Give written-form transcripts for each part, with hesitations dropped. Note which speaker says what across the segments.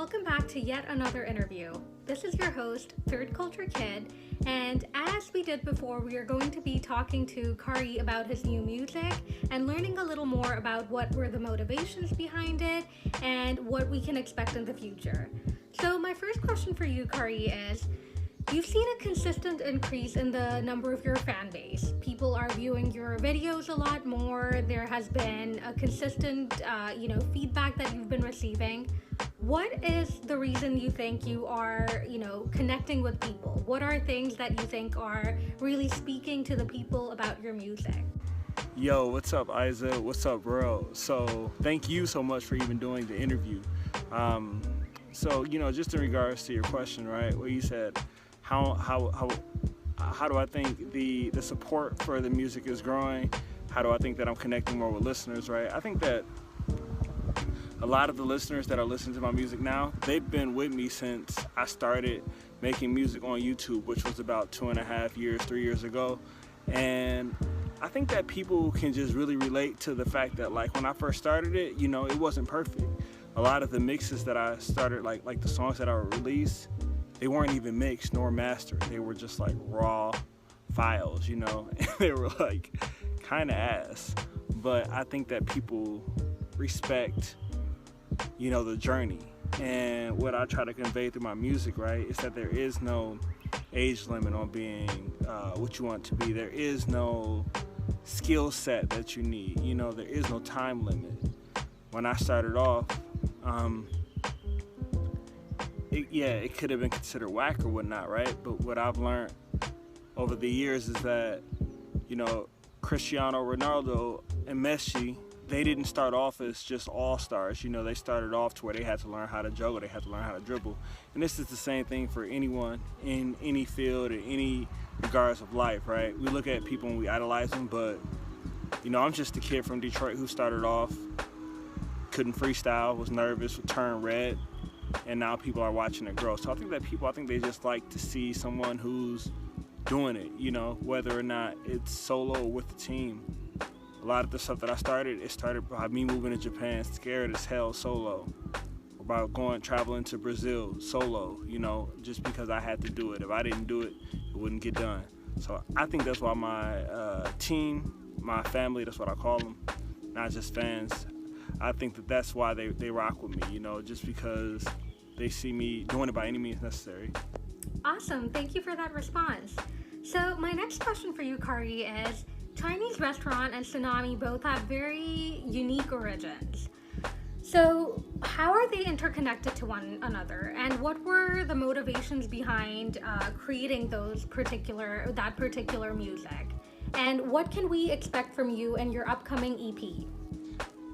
Speaker 1: welcome back to yet another interview. This is your host, Third Culture Kid, and as we did before, we are going to be talking to Khari about his new music and learning a little more about what were the motivations behind it and what we can expect in the future. So my first question for you, Khari, is you've seen a consistent increase in the number of your fan base. People are viewing your videos a lot more. There has been a consistent, feedback that you've been receiving. What is the reason you think you are, connecting with people? What are things that you think are really speaking to the people about your music?
Speaker 2: Yo, what's up, Isa? What's up, bro? So thank you so much for even doing the interview. Just in regards to your question, right, where you said, how do I think the support for the music is growing? How do I think that I'm connecting more with listeners, right? I think that a lot of the listeners that are listening to my music now, they've been with me since I started making music on YouTube, which was about 2.5 years, 3 years ago. And I think that people can just really relate to the fact that, like, when I first started it, it wasn't perfect. A lot of the mixes that I started, like the songs that I would release, they weren't even mixed nor mastered. They were just like raw files, and they were like kind of ass. But I think that people respect, the journey. And what I try to convey through my music, right, is that there is no age limit on being what you want to be. There is no skill set that you need. There is no time limit. When I started off, it could have been considered whack or whatnot, right? But what I've learned over the years is that, Cristiano Ronaldo and Messi, they didn't start off as just all-stars. They started off to where they had to learn how to juggle, they had to learn how to dribble. And this is the same thing for anyone in any field or any regards of life, right? We look at people and we idolize them, but, I'm just a kid from Detroit who started off, couldn't freestyle, was nervous, would turn red, and now people are watching it grow. So I think they just like to see someone who's doing it, whether or not it's solo or with the team. A lot of the stuff that it started by me moving to Japan, scared as hell, solo. About traveling to Brazil, solo, just because I had to do it. If I didn't do it, it wouldn't get done. So I think that's why my team, my family, that's what I call them, not just fans, I think that's why they rock with me, just because they see me doing it by any means necessary.
Speaker 1: Awesome. Thank you for that response. So my next question for you, Khari, is Chinese Restaurant and Tsunami both have very unique origins. So how are they interconnected to one another? And what were the motivations behind creating that particular music? And what can we expect from you in your upcoming EP?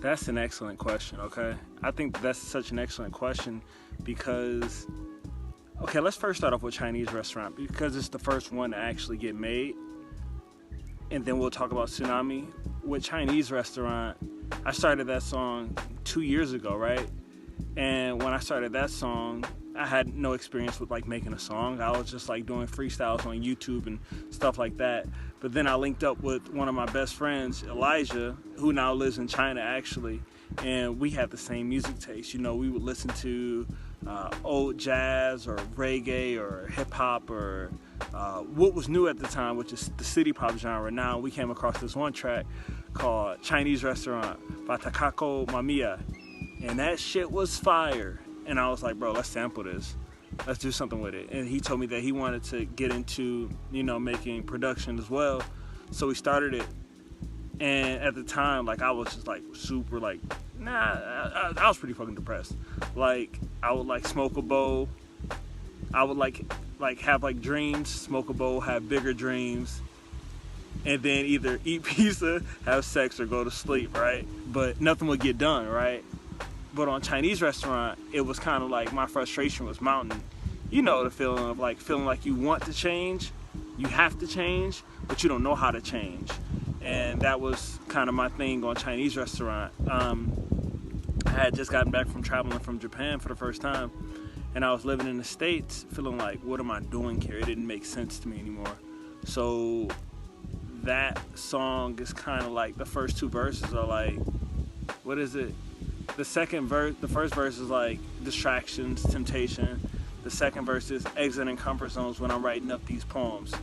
Speaker 2: That's an excellent question, okay? I think that's such an excellent question because, let's first start off with Chinese Restaurant because it's the first one to actually get made. And then we'll talk about Tsunami. With Chinese Restaurant, I started that song 2 years ago, right? And when I started that song, I had no experience with making a song. I was just doing freestyles on YouTube and stuff like that. But then I linked up with one of my best friends, Elijah, who now lives in China actually, and we had the same music taste. We would listen to old jazz or reggae or hip hop or what was new at the time, which is the city pop genre. Now we came across this one track called Chinese Restaurant by Takako Mamiya, and that shit was fire. And I was like, bro, let's sample this. Let's do something with it. And he told me that he wanted to get into, making production as well. So we started it. And at the time, I was just super I was pretty fucking depressed. I would smoke a bowl. I would have dreams, smoke a bowl, have bigger dreams. And then either eat pizza, have sex, or go to sleep, right? But nothing would get done, right? But on Chinese Restaurant, it was kind of my frustration was mounting. The feeling of feeling like you want to change, you have to change, but you don't know how to change. And that was kind of my thing on Chinese Restaurant. I had just gotten back from traveling from Japan for the first time, and I was living in the States feeling what am I doing here? It didn't make sense to me anymore. So that song is kind of the first two verses are what is it? the first verse is like distractions, temptation. The second verse is exiting comfort zones when I'm writing up these poems.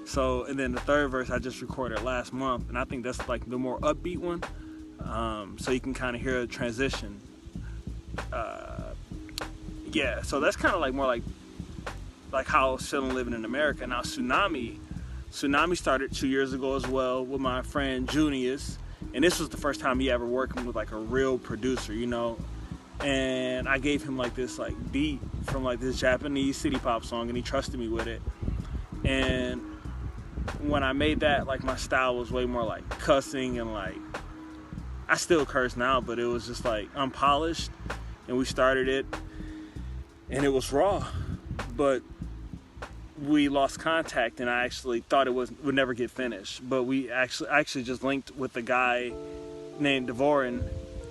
Speaker 2: So, and then the third verse I just recorded last month, and I think that's like the more upbeat one. So you can kind of hear the transition. Yeah, so that's kind of like more like how I was feeling living in America. Now Tsunami started 2 years ago as well with my friend Junius, and this was the first time he ever working with like a real producer, you know. And I gave him like this like beat from like this Japanese city pop song, and he trusted me with it. And when I made that, like my style was way more like cussing, and like I still curse now, but it was just like unpolished. And we started it, and it was raw, but we lost contact, and I actually thought it would never get finished. But I actually just linked with a guy named Devorin,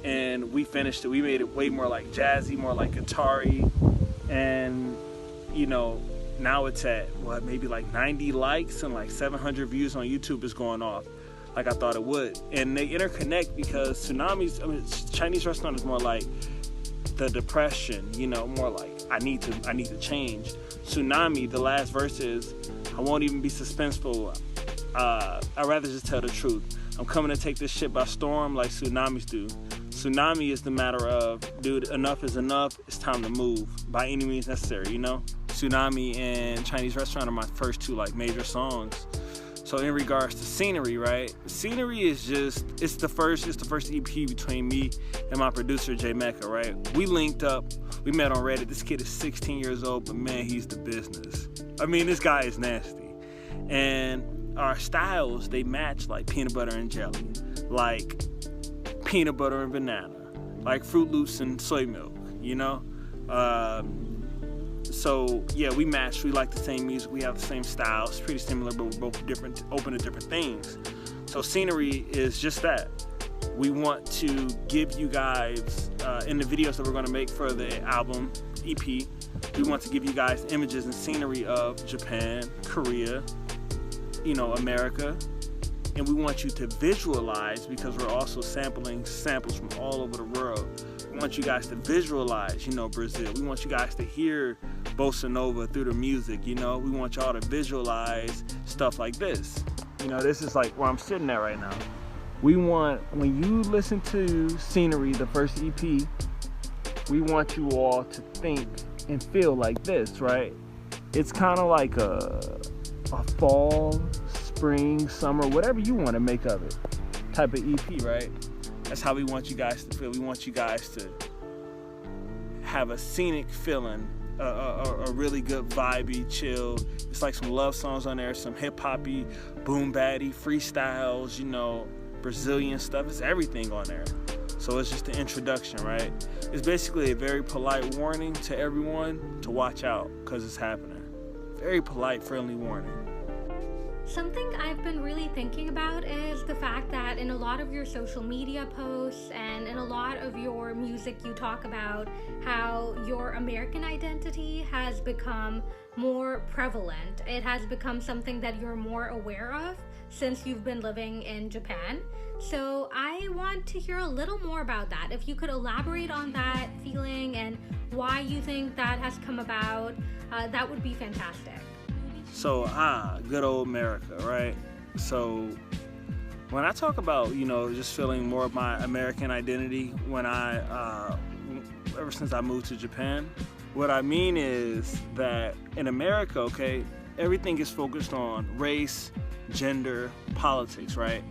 Speaker 2: and we finished it. We made it way more like jazzy, more like guitar-y, and you know, now it's at maybe like 90 likes and like 700 views on YouTube. Is going off like I thought it would. And they interconnect because Chinese restaurant is more like the depression, you know, more like I need to change. Tsunami, the last verse is, I won't even be suspenseful. I'd rather just tell the truth. I'm coming to take this shit by storm like tsunamis do. Tsunami is the matter of, dude, enough is enough. It's time to move by any means necessary, you know? Tsunami and Chinese Restaurant are my first two like major songs. So in regards to Scenery, right? Scenery is just, it's the first EP between me and my producer, J Mecca, right? We linked up, we met on Reddit. This kid is 16 years old, but man, he's the business. I mean, this guy is nasty. And our styles, they match like peanut butter and jelly, like peanut butter and banana, like Fruit Loops and soy milk, you know? So yeah, we match. We like the same music. We have the same style. It's pretty similar, but we're both different, open to different things. So Scenery is just that. We want to give you guys, in the videos that we're going to make for the album EP, we want to give you guys images and scenery of Japan, Korea, you know, America. And we want you to visualize, because we're also sampling samples from all over the world. We want you guys to visualize, you know, Brazil. We want you guys to hear bossa nova through the music, you know. We want y'all to visualize stuff like this. You know, this is like where I'm sitting at right now. We want, when you listen to Scenery, the first EP, we want you all to think and feel like this, right? It's kind of like a fall, spring, summer, whatever you want to make of it, type of EP, right? That's how we want you guys to feel. We want you guys to have a scenic feeling, a really good vibey, chill. It's like some love songs on there, some hip-hoppy, boom-batty, freestyles, you know, Brazilian stuff. It's everything on there. So it's just the introduction, right? It's basically a very polite warning to everyone to watch out, because it's happening. Very polite, friendly warning.
Speaker 1: Something I've been really thinking about is the fact that in a lot of your social media posts and in a lot of your music, you talk about how your American identity has become more prevalent. It has become something that you're more aware of since you've been living in Japan. So I want to hear a little more about that. If you could elaborate on that feeling and why you think that has come about, that would be fantastic.
Speaker 2: So, good old America, right? So, when I talk about, you know, just feeling more of my American identity when ever since I moved to Japan, what I mean is that in America, okay, everything is focused on race, gender, politics, right?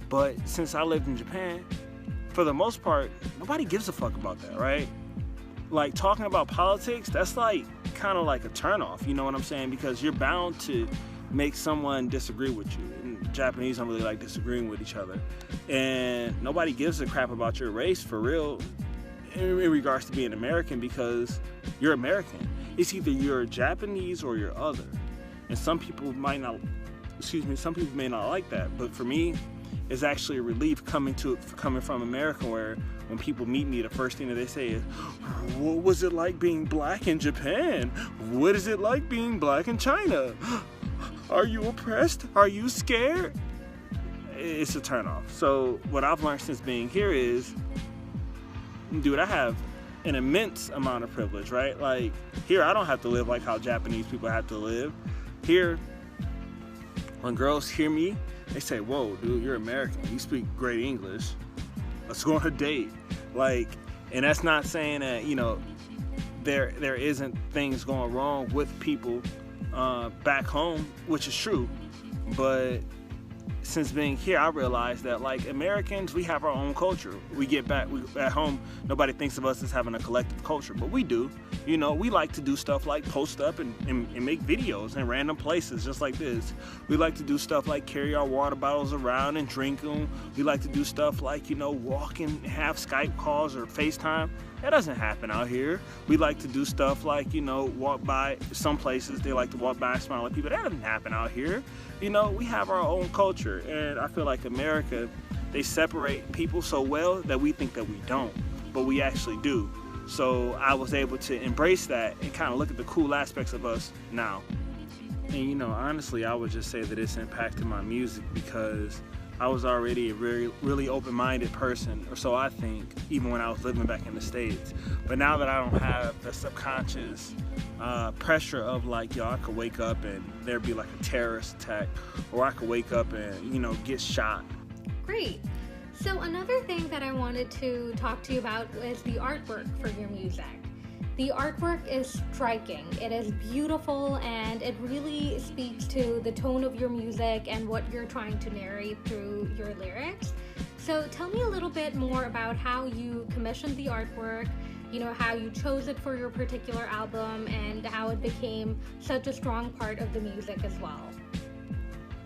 Speaker 2: But since I lived in Japan, for the most part, nobody gives a fuck about that, right? Like, talking about politics, that's like kind of like a turnoff, you know what I'm saying? Because you're bound to make someone disagree with you. And Japanese don't really like disagreeing with each other. And nobody gives a crap about your race for real in regards to being American, because you're American. It's either you're Japanese or you're other. And some people may not like that. But for me, it's actually a relief coming from America, where when people meet me, the first thing that they say is, what was it like being black in Japan? What is it like being black in China? Are you oppressed? Are you scared? It's a turnoff. So what I've learned since being here is dude, I have an immense amount of privilege, right? Like, here, I don't have to live like how Japanese people have to live. Here, when girls hear me, they say, whoa, dude, you're American. You speak great English. Let's go on a date. Like, and that's not saying that, you know, there isn't things going wrong with people back home, which is true. But since being here, I realized that, like, Americans, we have our own culture. We get back, at home, nobody thinks of us as having a collective culture, but we do. You know, we like to do stuff like post up and make videos in random places just like this. We like to do stuff like carry our water bottles around and drink them. We like to do stuff like, you know, walk and have Skype calls or FaceTime. That doesn't happen out here. We like to do stuff like, you know, walk by some places. They like to walk by and smile at people. That doesn't happen out here. You know, we have our own culture. And I feel like America, they separate people so well that we think that we don't, but we actually do. So I was able to embrace that and kind of look at the cool aspects of us now. And, you know, honestly, I would just say that it's impacted my music because I was already a really open-minded person, or so I think, even when I was living back in the States. But now that I don't have the subconscious pressure of like, yo, I could wake up and there'd be like a terrorist attack, or I could wake up and, you know, get shot.
Speaker 1: Great. So another thing that I wanted to talk to you about is the artwork for your music. The artwork is striking. It is beautiful, and it really speaks to the tone of your music and what you're trying to narrate through your lyrics. So tell me a little bit more about how you commissioned the artwork, you know, how you chose it for your particular album, and how it became such a strong part of the music as well.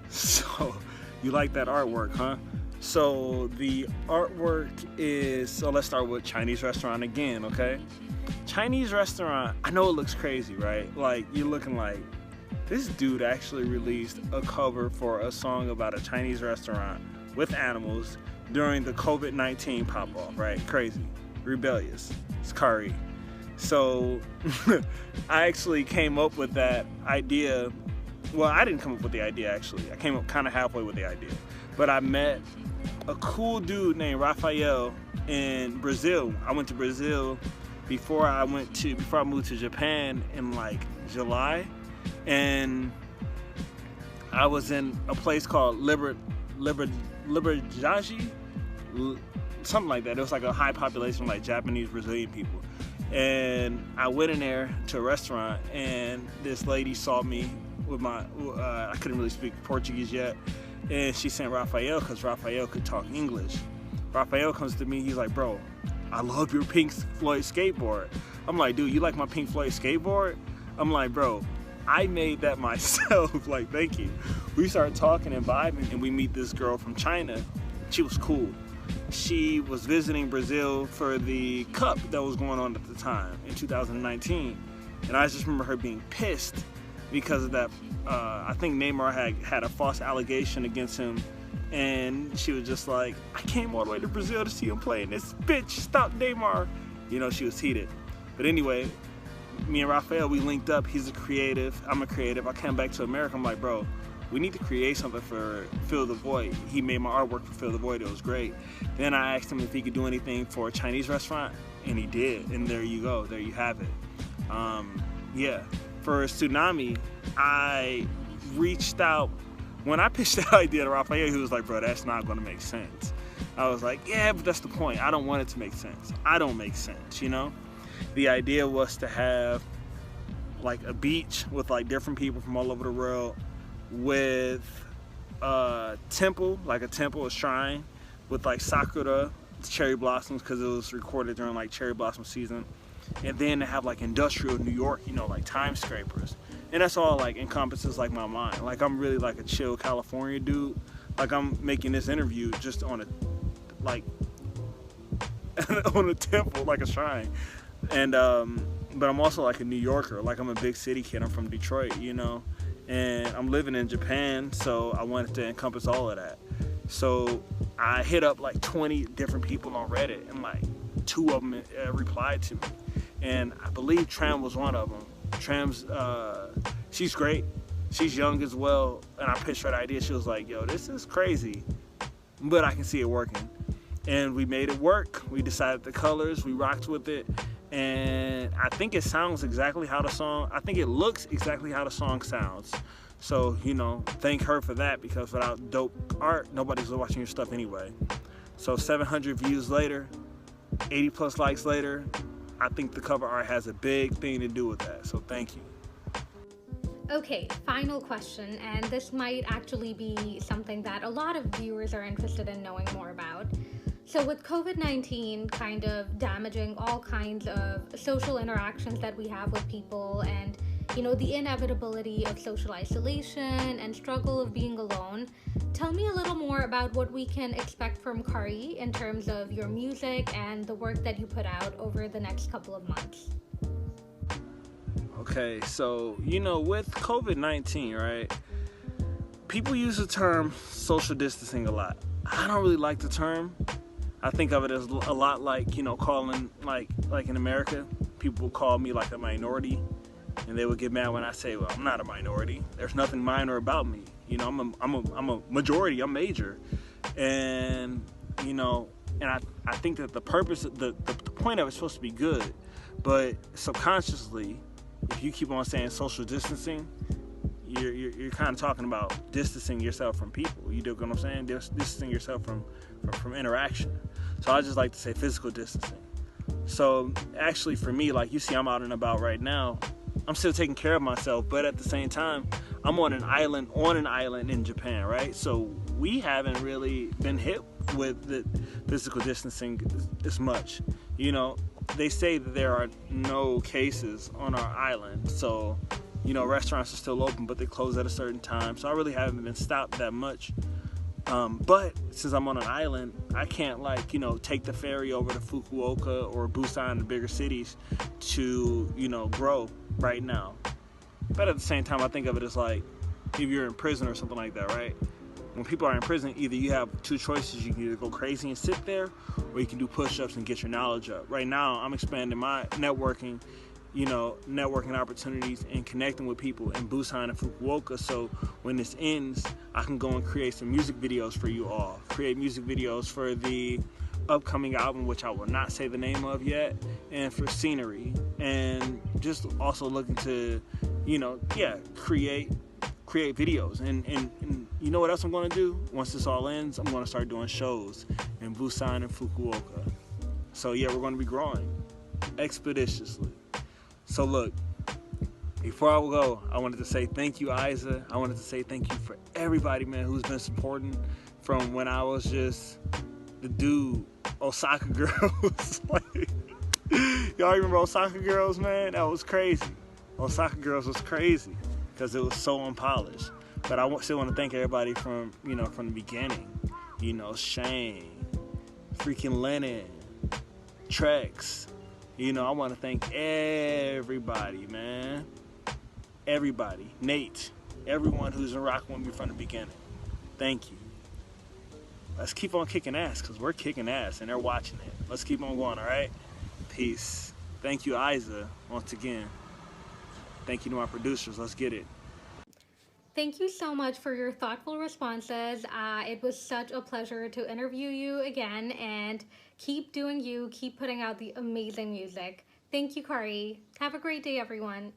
Speaker 2: So, you like that artwork, huh? So the artwork is, so let's start with Chinese restaurant again, okay? Chinese restaurant, I know it looks crazy, right? Like, you're looking like, this dude actually released a cover for a song about a Chinese restaurant with animals during the COVID-19 pop-off, right? Crazy, rebellious, it's Khari. So I actually came up with that idea. Well, I didn't come up with the idea, actually. I came up kind of halfway with the idea. But I met a cool dude named Rafael in Brazil. I went to Brazil before I moved to Japan in like July, and I was in a place called Liberdade, something like that. It was like a high population of like Japanese Brazilian people, and I went in there to a restaurant, and this lady saw me with my I couldn't really speak Portuguese yet, and she sent Rafael because Rafael could talk English. Rafael comes to me, he's like, bro, I love your Pink Floyd skateboard. I'm like, dude, you like my Pink Floyd skateboard? I'm like, bro, I made that myself. Like, thank you. We started talking and vibing, and we meet this girl from China. She was cool. She was visiting Brazil for the Cup that was going on at the time in 2019. And I just remember her being pissed because of that. I think Neymar had a false allegation against him. And she was just like, I came all the way to Brazil to see him play, and this bitch stop Neymar. You know, she was heated. But anyway, me and Rafael, we linked up. He's a creative. I'm a creative. I came back to America. I'm like, bro, we need to create something for Fill the Void. He made my artwork for Fill the Void. It was great. Then I asked him if he could do anything for a Chinese restaurant, and he did. And there you go. There you have it. Yeah. For Tsunami, I reached out. When I pitched that idea to Rafael, he was like, bro, that's not going to make sense. I was like, yeah, but that's the point. I don't want it to make sense. I don't make sense, you know? The idea was to have like a beach with like different people from all over the world with a temple, a shrine with like sakura, cherry blossoms, because it was recorded during like cherry blossom season. And then to have like industrial New York, you know, like time scrapers. And that's all like encompasses like my mind. Like I'm really like a chill California dude. Like I'm making this interview just on a like on a temple, like a shrine. And but I'm also like a New Yorker. Like I'm a big city kid. I'm from Detroit, you know. And I'm living in Japan, so I wanted to encompass all of that. So I hit up like 20 different people on Reddit, and like 2 of them replied to me. And I believe Tram was one of them. Tram's, she's great. She's young as well. And I pitched her the idea. She was like, yo, this is crazy, but I can see it working. and we made it work. We decided the colors, we rocked with it, and I think it sounds exactly how the song, I think it looks exactly how the song sounds. So, you know, thank her for that, because without dope art, nobody's watching your stuff anyway. So 700 views later, 80 plus likes later, I think the cover art has a big thing to do with that. So thank you.
Speaker 1: Okay, final question, and this might actually be something that a lot of viewers are interested in knowing more about. So with COVID-19 kind of damaging all kinds of social interactions that we have with people, and you know, the inevitability of social isolation and struggle of being alone, tell me a little more about what we can expect from Khari in terms of your music and the work that you put out over the next couple of months.
Speaker 2: Okay, so, you know, with COVID-19, right, people use the term social distancing a lot. I don't really like the term. I think of it as a lot like, you know, calling, like in America, people call me like a minority, and they would get mad when I say, well, I'm not a minority. There's nothing minor about me. You know, I'm a majority, I'm major. And, you know, and I think that the purpose, the point of it's supposed to be good, but subconsciously, if you keep on saying social distancing, you're kind of talking about distancing yourself from people. You know what I'm saying? Distancing yourself from interaction. So I just like to say physical distancing. So actually for me, like you see, I'm out and about right now. I'm still taking care of myself, but at the same time, I'm on an island in Japan, right? So we haven't really been hit with the physical distancing as much. You know, they say that there are no cases on our island, so you know, restaurants are still open, but they close at a certain time. So I really haven't been stopped that much. But since I'm on an island, I can't, like, you know, take the ferry over to Fukuoka or Busan, the bigger cities, to, you know, grow right now. But at the same time, I think of it as like if you're in prison or something like that, right? When people are in prison, either you have two choices. You can either go crazy and sit there, or you can do push-ups and get your knowledge up. Right now, I'm expanding my networking opportunities and connecting with people in Busan and Fukuoka, so when this ends, I can go and create some music videos for you all. Create music videos for the upcoming album, which I will not say the name of yet, and for Scenery, and just also looking to, you know, create videos. And you know what else I'm going to do? Once this all ends, I'm going to start doing shows in Busan and Fukuoka. So yeah, we're going to be growing expeditiously. So look, before I go, I wanted to say thank you, Isa. I wanted to say thank you for everybody, man, who's been supporting from when I was just the dude, Osaka Girls. Like, y'all remember Osaka Girls, man? That was crazy. Osaka Girls was crazy because it was so unpolished. But I still want to thank everybody from the beginning. You know, Shane, freaking Lennon, Trex. You know, I want to thank everybody, man. Everybody. Nate. Everyone who's been rocking with me from the beginning. Thank you. Let's keep on kicking ass, because we're kicking ass and they're watching it. Let's keep on going, all right? Peace. Thank you, Isa, once again. Thank you to my producers. Let's get it.
Speaker 1: Thank you so much for your thoughtful responses. It was such a pleasure to interview you again, and keep doing you, keep putting out the amazing music. Thank you, Khari. Have a great day, everyone.